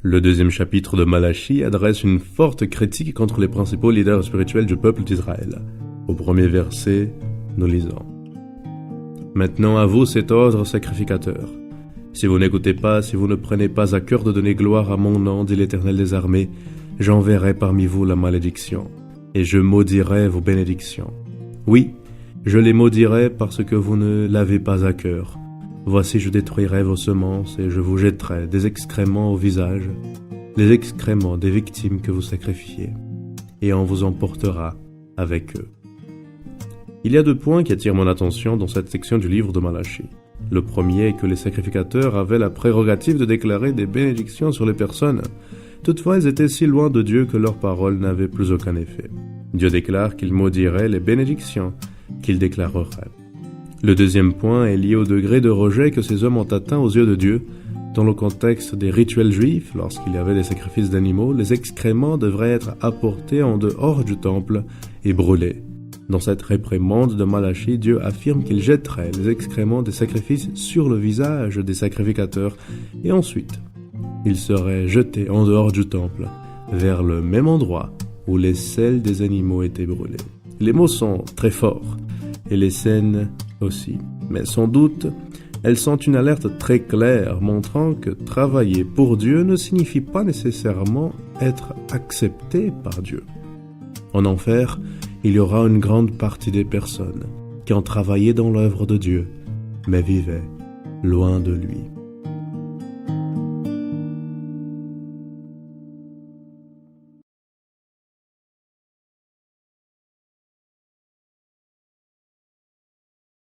Le deuxième chapitre de Malachie adresse une forte critique contre les principaux leaders spirituels du peuple d'Israël. Au premier verset, nous lisons: « Maintenant à vous cet ordre sacrificateur. Si vous n'écoutez pas, si vous ne prenez pas à cœur de donner gloire à mon nom, dit l'Éternel des armées, j'enverrai parmi vous la malédiction, et je maudirai vos bénédictions. Oui, je les maudirai parce que vous ne l'avez pas à cœur. Voici, je détruirai vos semences et je vous jetterai des excréments au visage, les excréments des victimes que vous sacrifiez, et on vous emportera avec eux. » Il y a 2 points qui attirent mon attention dans cette section du livre de Malachie. Le premier est que les sacrificateurs avaient la prérogative de déclarer des bénédictions sur les personnes. Toutefois, ils étaient si loin de Dieu que leurs paroles n'avaient plus aucun effet. Dieu déclare qu'il maudirait les bénédictions qu'il déclarerait. Le deuxième point est lié au degré de rejet que ces hommes ont atteint aux yeux de Dieu. Dans le contexte des rituels juifs, lorsqu'il y avait des sacrifices d'animaux, les excréments devraient être apportés en dehors du temple et brûlés. Dans cette réprimande de Malachie, Dieu affirme qu'il jetterait les excréments des sacrifices sur le visage des sacrificateurs et ensuite, ils seraient jetés en dehors du temple, vers le même endroit où les selles des animaux étaient brûlées. Les mots sont très forts, et les scènes aussi. Mais sans doute, elles sont une alerte très claire montrant que travailler pour Dieu ne signifie pas nécessairement être accepté par Dieu. En enfer, il y aura une grande partie des personnes qui ont travaillé dans l'œuvre de Dieu, mais vivaient loin de lui.